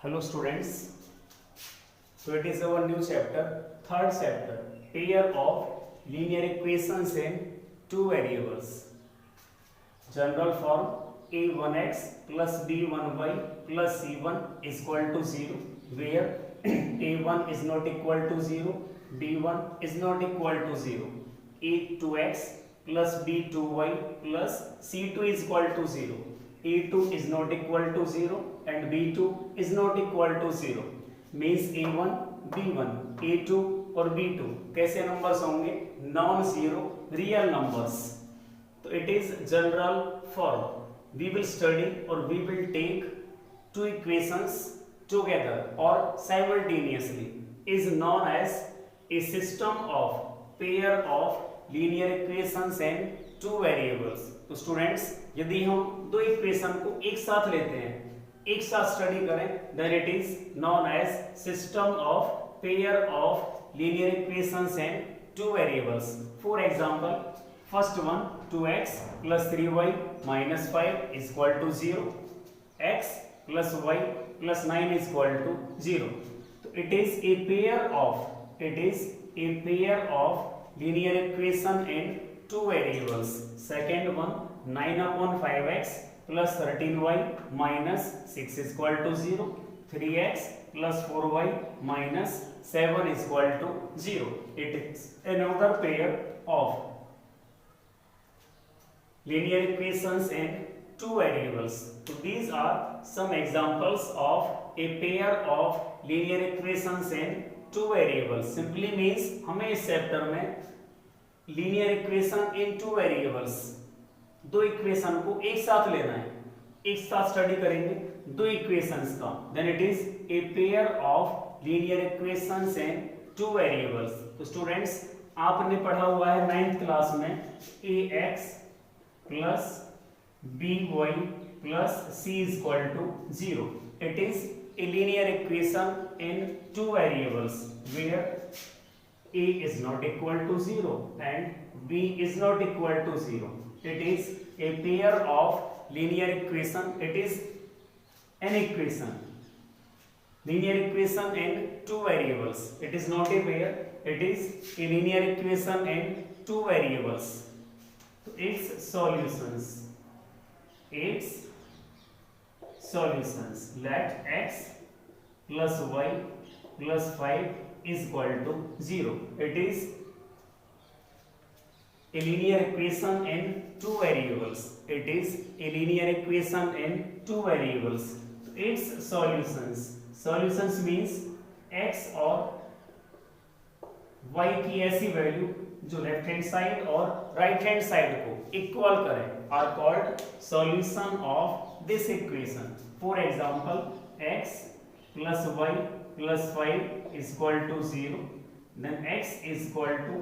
Hello students, so it is our new chapter, third chapter, pair of linear equations in two variables. General form a1x plus b1y plus c1 is equal to 0, where a1 is not equal to 0, b1 is not equal to 0, a2x plus b2y plus c2 is equal to 0, a2 is not equal to 0 and b2 is not equal to 0. Means a1 b1 a2 और b2 कैसे numbers होंगे? Non zero real numbers. तो it is general form. We will study और we will take two equations together or simultaneously is known as a system of pair of linear equations and two variables. तो students, यदि हम दो equation को एक साथ लेते हैं, एक साथ स्टडी करें, then it is known as system of pair of linear equations and two variables. For example, first one 2x plus 3y minus 5 is equal to 0, x plus y plus 9 is equal to 0. So it is a pair of linear equation in two variables. Second one 9 upon 5x plus 13y minus 6 is equal to 0. 3x plus 4y minus 7 is equal to 0. It is another pair of linear equations in two variables. So these are some examples of a pair of linear equations in two variables. Simply means हमें इस chapter में linear equation in two variables, दो equation को एक साथ लेना है, एक साथ स्टडी करेंगे दो इक्वेशंस का. Then it is a pair of linear equations in two variables. तो स्टूडेंट्स, आपने पढ़ा हुआ है 9th क्लास में ax plus by plus c is equal to 0. It is a linear equation in two variables where a is not equal to 0 and b is not equal to 0. It is a pair of linear equation. It is an equation, linear equation in two variables. It is not a pair, it is a linear equation in two variables. So its solutions, let x plus y plus 5 is equal to 0. It is a linear equation in two variables. It is a linear equation in two variables. Its solutions means x और y की ऐसी value जो left hand side और right hand side को equal करें are called solution of this equation. For example x plus y plus 5 is equal to 0, then x is equal to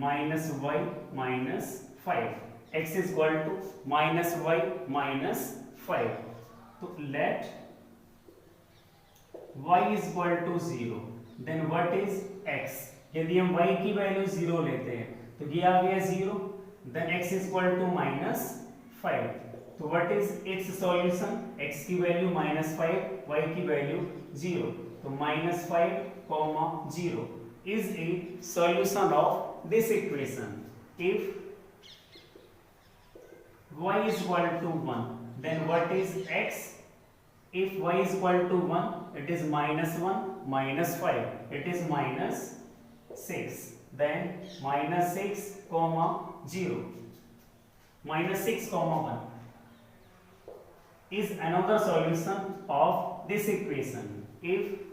minus y minus 5. X is equal to minus y minus 5. So let y is equal to 0. Then what is x? यदि हम y की value 0 लेते हैं तो ये आ गया 0. Then x is equal to minus 5. तो what is its solution? x की वैल्यू minus 5, y की वैल्यू 0. तो minus 5, 0 is a solution of this equation. If y is equal to 1, then what is x? If y is equal to 1, it is minus 1 minus 5, it is minus 6. Then minus 6, 0, minus 6, 1 is another solution of this equation. If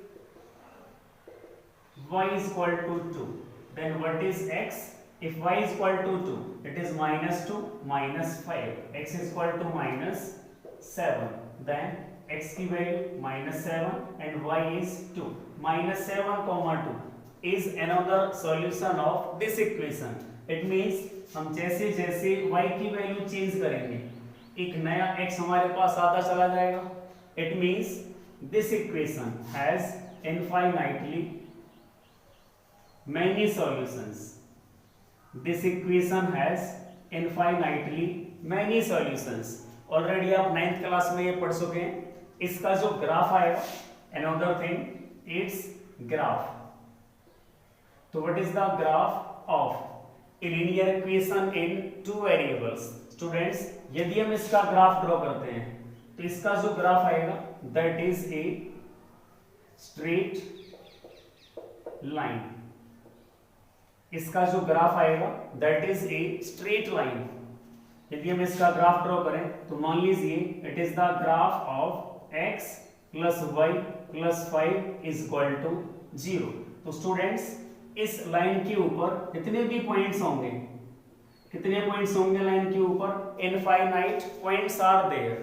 y is equal to 2, then what is x? If y is equal to 2, it is minus 2 minus 5, x is equal to minus 7. Then x की value minus 7 and y is 2. Minus 7, 2 is another solution of this equation. It means हम जैसे जैसे y की value change करेंगे एक नया x हमारे पास आता चला जाएगा. It means this equation has infinitely many solutions. This equation has infinitely many solutions. Already आप 9th क्लास में ये पढ़ चुके हैं. इसका जो ग्राफ आएगा another thing, its graph. So what is the graph of a linear equation in two variables? Students, यदि हम इसका ग्राफ ड्रॉ करते हैं तो इसका जो ग्राफ आएगा that is a straight line. इसका जो ग्राफ आएगा that is a straight line. यदि हम इसका ग्राफ ड्रॉ करें तो मान लीजिए it is the graph of x plus y plus 5 is equal to 0. तो स्टूडेंट्स, इस लाइन के ऊपर जितने भी पॉइंट्स होंगे, कितने पॉइंट्स होंगे लाइन के ऊपर? Infinite points are there.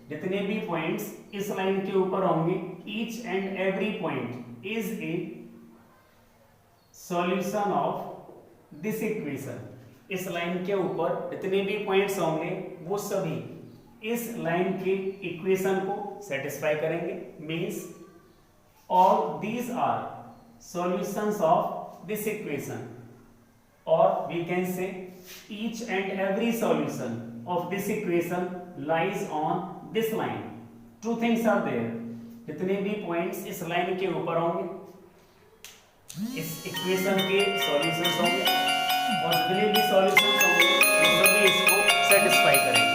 जितने भी पॉइंट्स इस लाइन के ऊपर होंगे, each and every point is a solution of this equation. इस लाइन के ऊपर जितने भी पॉइंट्स होंगे वो सभी इस लाइन के इक्वेशन को सेटिस्फाई करेंगे. Means all these are solutions of this equation, और we can say each and every solution of this equation lies on this line. Two things are there. जितने भी पॉइंट्स इस लाइन के ऊपर होंगे इस इक्वेशन के सॉल्यूशंस होंगे, और जितने भी सॉल्यूशंस होंगे वो सभी इसको सेटिस्फाई करेंगे.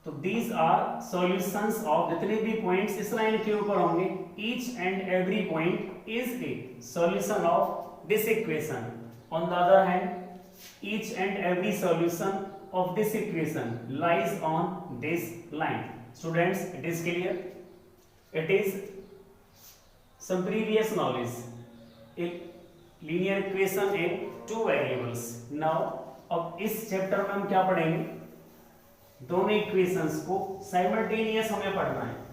तो these are solutions of जितने भी पॉइंट्स इस लाइन के ऊपर होंगे, each and every point is a solution of this equation. On the other hand, each and every solution of this equation lies on this line. Students, it is clear? It is some previous knowledge. A linear equation in two variables. Now, अब इस chapter में हम क्या पढ़ेंगे? दोनों equations को simultaneous हमें पढ़ना है.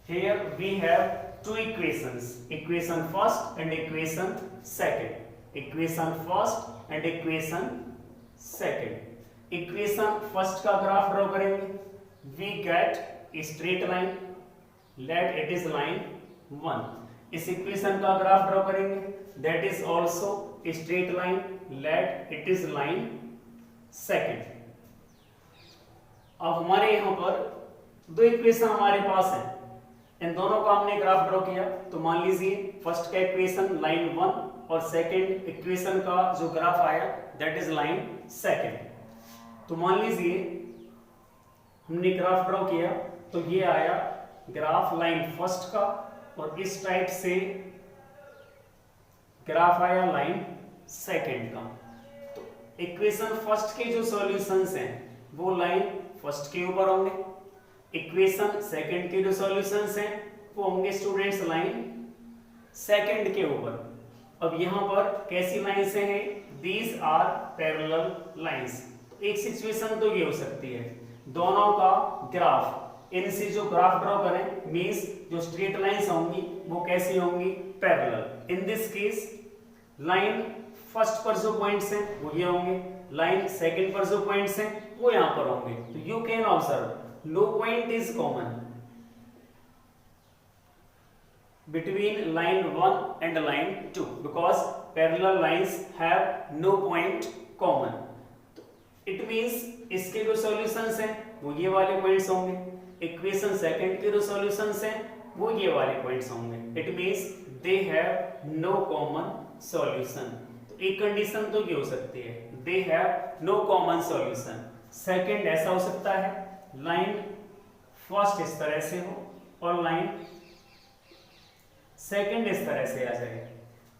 Here we have two equations, equation first and equation second. Equation first and equation second. Equation first का ग्राफ ड्रॉ करेंगे. We get a straight line. Let it is line 1. इस इक्वेशन का graph draw करेंगे. That is also a straight line. Let it is line second. अब हमारे यहाँ पर दो इक्वेशन हमारे पास है, इन दोनों का हमने ग्राफ ड्रॉ किया. तो मान लीजिए फर्स्ट का इक्वेशन लाइन 1 और सेकंड इक्वेशन का जो ग्राफ आया दैट इज लाइन सेकंड. तो मान लीजिए हमने ग्राफ ड्रॉ किया तो ये आया ग्राफ लाइन फर्स्ट का, और इस टाइप से ग्राफ आया लाइन सेकंड का. तो इक्वेशन फर्स्ट के जो सॉल्यूशंस हैं वो लाइन फर्स्ट के ऊपर होंगे. इक्वेशन सेकंड के जो सॉल्यूशंस हैं वो होंगे स्टूडेंट्स लाइन सेकंड के ऊपर. अब यहाँ पर कैसी लाइन से हैं? These are parallel lines. एक सिचुएशन तो ये हो सकती है दोनों का ग्राफ, इनसे जो ग्राफ ड्रॉ करें मींस जो स्ट्रेट लाइंस होंगी वो कैसी होंगी? Parallel. In this case line first पर जो पॉइंट्स हैं वो ये होंगे, लाइन सेकंड पर जो पॉइंट्स हैं वो यहाँ पर होंगे. तो you can observe no point is common between line 1 and line 2 because parallel lines have no point common. It means इसके जो सॉल्यूशंस हैं वो ये वाले पॉइंट्स होंगे, इक्वेशन सेकंड के जो सॉल्यूशंस हैं वो ये वाले पॉइंट्स होंगे. It means they have no common solution. तो एक कंडीशन तो ये हो सकती है they have no common solution. Second ऐसा हो सकता है लाइन फर्स्ट इस तरह से हो और लाइन सेकंड इस तरह से आ जाए.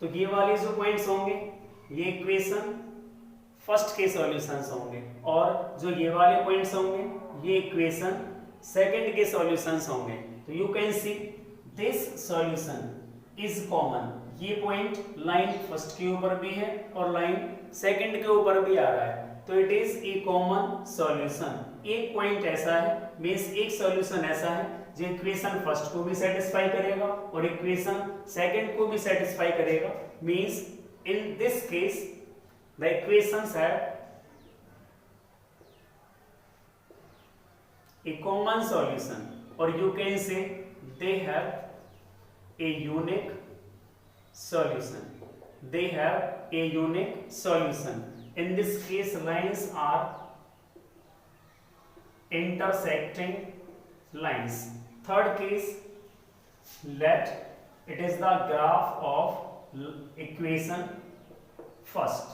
तो ये वाले जो पॉइंट्स होंगे ये इक्वेशन फर्स्ट के सॉल्यूशंस होंगे, और जो ये वाले पॉइंट्स होंगे ये इक्वेशन सेकंड के सॉल्यूशंस होंगे. तो you can see this solution is common. ये पॉइंट लाइन फर्स्ट के ऊपर भी है और लाइन सेकंड के ऊपर भी आ रहा है. तो it is A common solution. एक पॉइंट ऐसा है मींस एक सॉल्यूशन ऐसा है जो इक्वेशन फर्स्ट को भी सेटिस्फाई करेगा और इक्वेशन सेकंड को भी सेटिस्फाई करेगा. Means in this case the equations have a common solution, और you can say they have a unique solution. They have a unique solution. In this case, lines are intersecting lines. Third case, let it is the graph of equation first,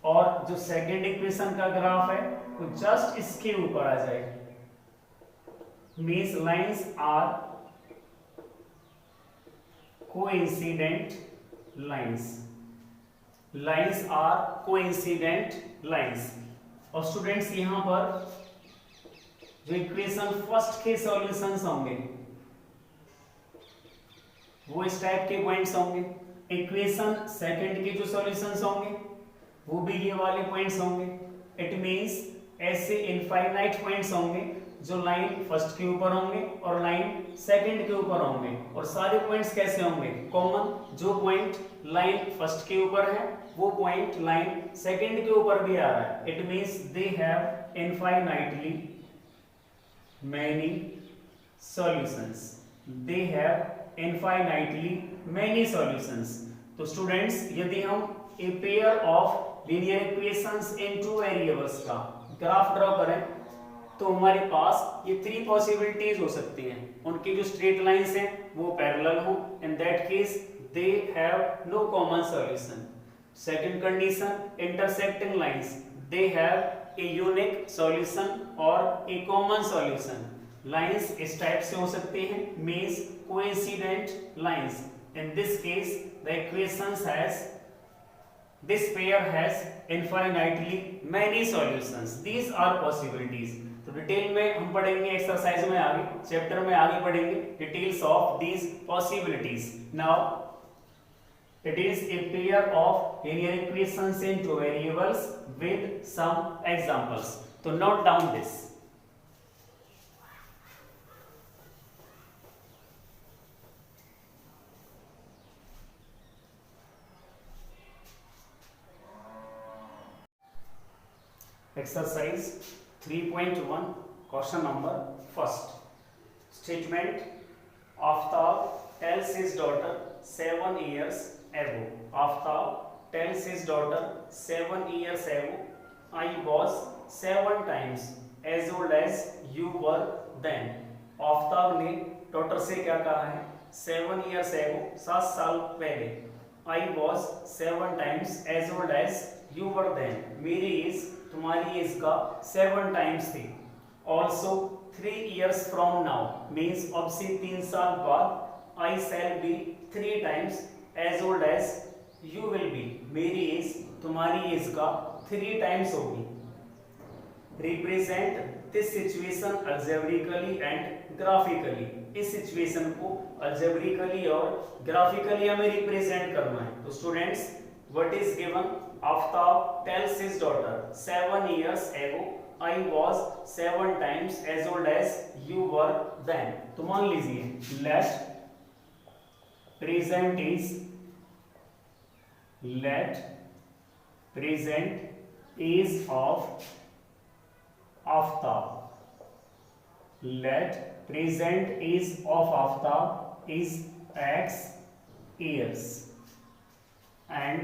और जो second equation का graph है वो just इसके ऊपर आ जाएगा. Means lines are coincident lines. Lines are coincident lines. और स्टूडेंट्स यहां पर जो इक्वेशन फर्स्ट के सॉल्यूशंस होंगे वो इस टाइप के पॉइंट्स होंगे. इक्वेशन सेकंड के जो सॉल्यूशंस होंगे वो भी ये वाले पॉइंट्स होंगे. इट मींस ऐसे इनफाइनाइट पॉइंट्स होंगे जो लाइन फर्स्ट के ऊपर होंगे और लाइन सेकंड के ऊपर होंगे. और सारे पॉइंट्स कैसे होंगे? कॉमन. जो पॉइंट लाइन फर्स्ट के ऊपर है वो पॉइंट लाइन सेकंड के ऊपर भी आ रहा है. It means they have infinitely many solutions. They have infinitely many solutions. तो स्टूडेंट्स, यदि हम ए pair of linear equations in two variables का ग्राफ ड्रॉ करें तो हमारे पास ये थ्री पॉसिबिलिटीज हो सकती हैं. उनकी जो स्ट्रेट लाइंस हैं वो पैरेलल हो. In that case they have no common solution. Second condition, intersecting lines, they have a unique solution और ए कॉमन सॉल्यूशन. लाइंस इस टाइप से हो सकती हैं, means coincident lines. In this case, the equations has this pair has infinitely many solutions. These are possibilities. तो detail में हम पढ़ेंगे एक्सरसाइज में आगे, चैप्टर में आगे पढ़ेंगे details of these possibilities. Now, it is a pair of linear equations in two variables with some examples. So note down this. Exercise 3.1 question number first. Statement: Aftab tells his daughter 7 years ago. Aftab tells his daughter 7 years ago, I was 7 times as old as you were then. Aftab ने daughter से क्या कहा है? 7 years ago, 7 साल पहले. I was 7 times as old as you were then. मेरी as तुम्हारी as का 7 टाइम्स थी. Also 3 years from now means अब से 3 साल बाद I shall be 3 times as old as you will be. मेरी एज तुम्हारी एज का 3 टाइम्स होगी. Represent this situation algebraically and graphically. इस सिचुएशन को algebraically और graphically हमें रिप्रेजेंट करना है. तो students, what is given? Aftab tells his daughter 7 years ago, I was 7 times as old as you were then. तो मान लीजिए let present is of Aftab. Let present is of Aftab is x years and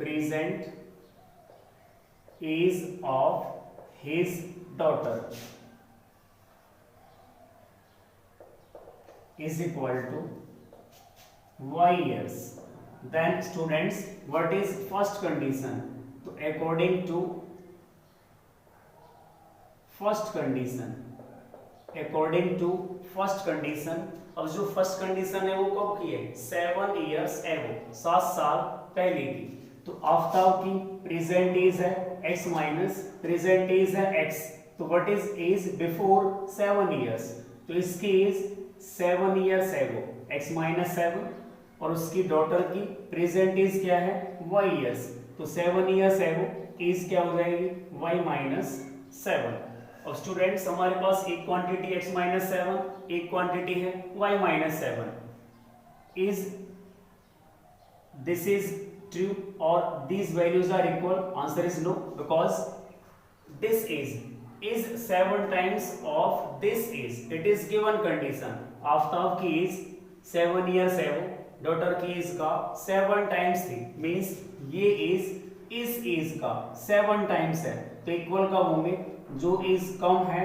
present is of his daughter is equal to y years. Then students, what is first condition? So according to first condition, अब जो first condition है वो कब की है? 7 years ago, 7 साल पहले की. तो आफ्ताब की प्रेजेंट एज है x माइनस प्रेजेंट एज है x. तो what is age before 7 years? तो इसकी age 7 years ago x minus 7 और उसकी डॉटर की प्रेजेंट एज क्या है? y years. तो 7 years ago एज क्या हो जाएगी? y minus 7. और स्टूडेंट्स, हमारे पास एक क्वांटिटी x माइनस 7, एक क्वांटिटी है y minus 7. Is this is true or these values are equal? Answer is no, because this is 7 times of this is. It is given condition. Aftab की as 7 years ago daughter की as का 7 times थी, means ये as इस as का 7 times है, तो equal कब होंगे, जो एज कम है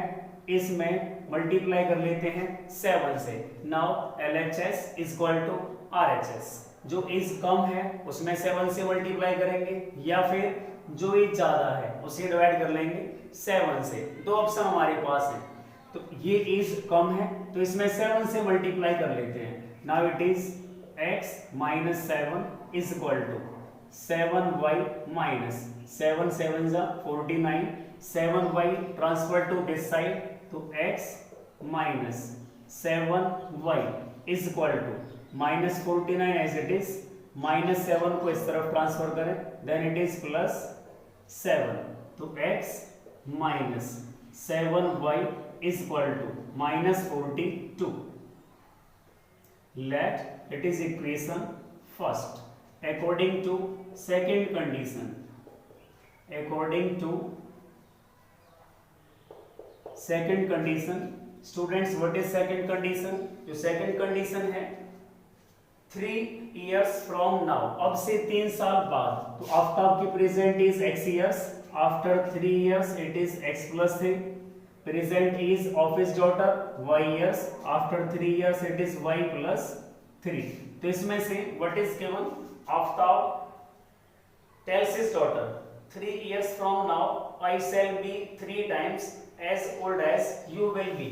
इसमें मल्टीप्लाई कर लेते हैं 7 से। Now LHS is equal to RHS, जो एज कम है उसमें 7 से मल्टीप्लाई करेंगे, या फिर जो एज ज्यादा है उसे डिवाइड कर लेंगे 7 से। दो ऑप्शन हमारे पास है, तो ये एज कम है तो इसमें 7 से मल्टीप्लाई कर लेते हैं। Now it is x minus 7 is equal to 7y minus 7 7 जा 49, 7y transfer to this side, तो x minus 7y is equal to minus 49 as it is, minus 7 को इस तरफ ट्रांसफर करें देन इट इज प्लस 7, तो x minus 7y is equal to minus 42. Let it is equation first. According to second condition, according to second condition, students what is second condition? जो second condition है 3 years from now, अब से 3 साल बाद, तो after की present is x years, after 3 years it is x plus 3, present is of his daughter y years, after 3 years it is y plus 3। तो इसमें से what is given, after tells his daughter 3 years from now I shall be 3 times as old as you will be।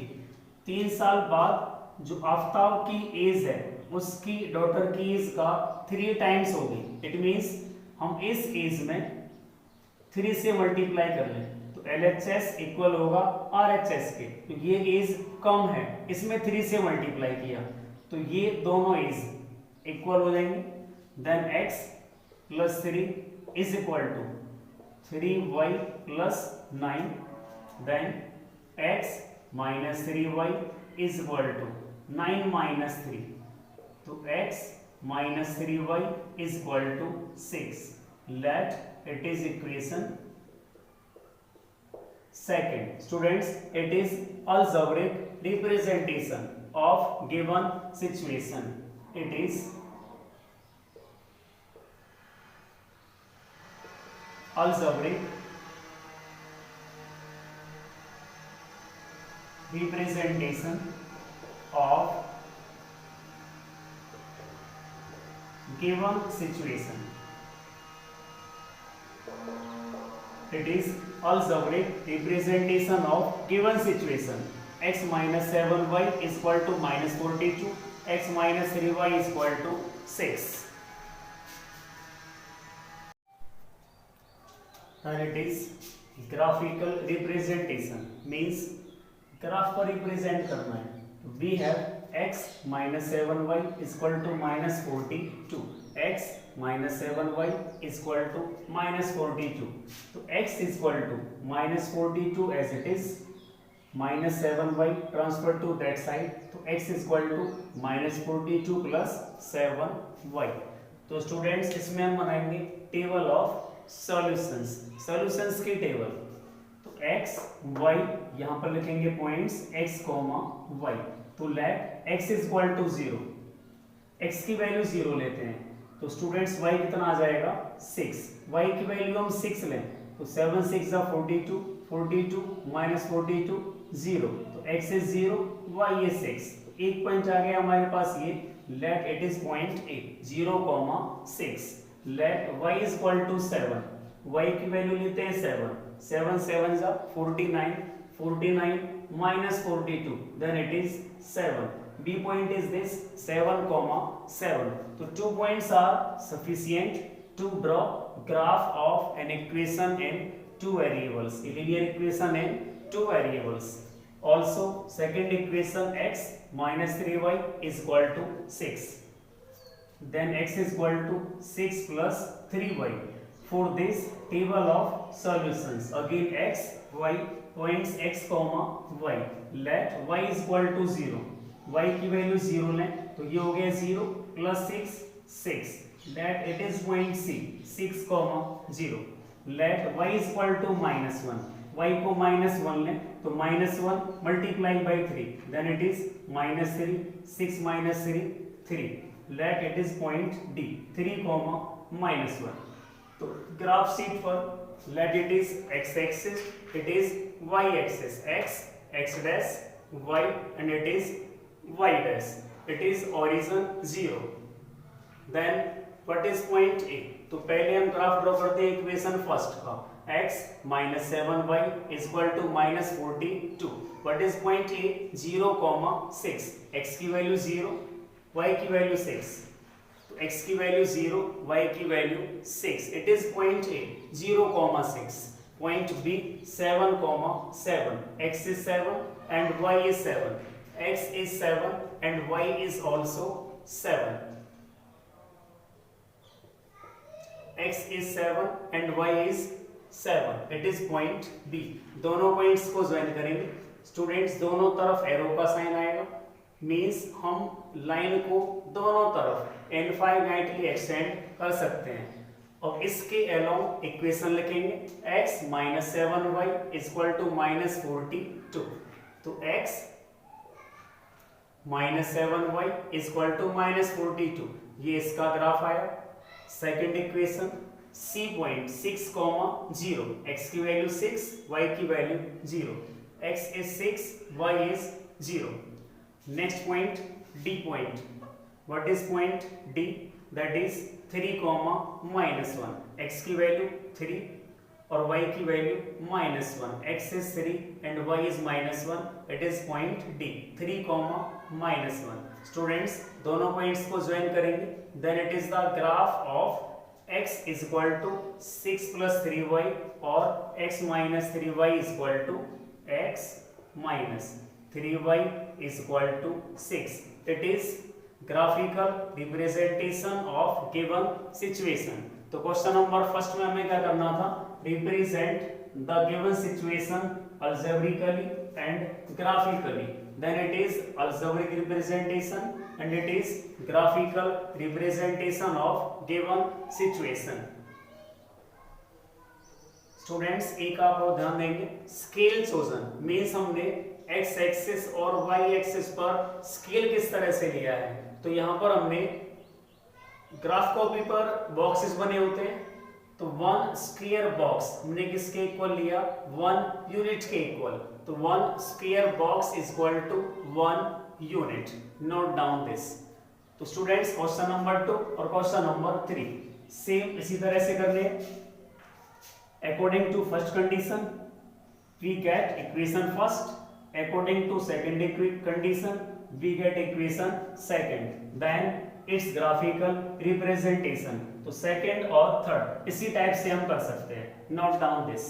3 साल बाद जो आफ्ताब की as है उसकी daughter की एज का 3 टाइम्स होगी, इट मींस हम इस एज में 3 से मल्टीप्लाई कर लें, तो LHS इक्वल होगा RHS के, तो ये एज कम है इसमें 3 से मल्टीप्लाई किया, तो ये दोनों एज इक्वल हो जाएंगे। Then x plus 3 is equal to 3y plus 9, then x minus 3y is equal to 9 minus 3, तो x minus 3y is equal to 6। Let it is equation second। students, it is algebraic representation of given situation, it is algebraic representation of given situation, it is algebraic representation of given situation। x minus 7y is equal to minus 42, x minus 3y is equal to 6। Then it is graphical representation, means graph पर represent करना है। we have x minus 7y is equal to minus 42, x minus 7y is equal to minus 42, तो x is equal to minus 42 as it is, minus 7y transfer to that side, तो x is equal to minus 42 plus 7y। तो students इसमें हम बनाएंगे table of solutions, solutions की table, तो x y यहाँ पर लिखेंगे पॉइंट्स x, y, तो let x is equal to 0, x की वैल्यू 0 लेते हैं, तो स्टूडेंट्स y कितना आ जाएगा 6, y की वैल्यू हम 6 लें, तो 7 6 जा 42, 42 माइनस 42 0, तो x इज 0, y इज 6, एक पॉइंट आ गया हमारे पास ये, let it is point a 0,6, let y is equal to 7, y की वैल्यू लेते हैं 7, 7 7 जा 49, 49 minus 42, then it is 7, b point is this 7,7, so 2 points are sufficient to draw graph of an equation in 2 variables, a linear equation in 2 variables। Also second equation x minus 3y is equal to 6, then x is equal to 6 plus 3y। for this table of solutions, again x y points x y, let y is equal to 0, y की value 0 लें, तो ये हो गया 0 plus 6 6, let it is point c 6, 0, let y is equal to minus 1, y को minus 1 लें, तो minus 1 multiplied by 3, then it is minus 3, 6 minus 3 3, late it is point D 3, -1. तो ग्राफ शीट पर late it is x axis, it is y axis, x dash, y and it is y dash. It is origin 0. Then what is point A? तो पहले हम graph draw करते हैं equation first का, x -7y = -42. What is point A? 0, 6. x की value 0, y की value 6. तो x की वैल्यू 0, y की value 6. It is point A 0, 6. Point B 7, 7. X is 7 and y is 7. X is 7 and y is also 7. X is 7 and y is 7. It is point B. दोनों points को join करेंगे students, दोनों तरफ arrow का sign आएगा, means हम line को दोनों तरफ इनफाइनाइटली एक्सटेंड कर सकते हैं. और इसके अलोंग इक्वेशन लिखेंगे x -7y = -42. तो x -7y = -42, ये इसका ग्राफ आया. Second equation C point 6, 0. x की वैल्यू 6, y की value 0. x is 6, y is 0. Next point D point. What is point D? That is 3, -1. x की वैल्यू 3 और y की value -1. x is 3 and y is -1. It is point D 3, -1. Students दोनों points को join करेंगे, then it is the graph of x = 6 + 3y और x - 3y = x - 3y = 6. It is graphical representation of given situation. तो question number first में हमें क्या करना था? Represent the given situation algebraically and graphically. Then it is algebraic representation and it is graphical representation of given situation. Students एक आप और ध्यान देंगे, स्केल चोजन मीन्स हमने x एक्सिस और y एक्सिस पर स्केल किस तरह से लिया है. तो यहाँ पर हमने ग्राफ कॉपी पर बॉक्सेस बने होते हैं, तो 1 स्क्वायर बॉक्स हमने किसके इक्वल लिया? 1 यूनिट के इक्वल. तो 1 square box = 1 unit. Note down this. तो स्टूडेंट्स क्वेश्चन नंबर 2 और क्वेश्चन नंबर 3 सेम इसी तरह से करने. According to first condition we get equation first, according to second condition we get equation second, then its graphical representation. तो second और third इसी type से हम कर सकते हैं. Note down this.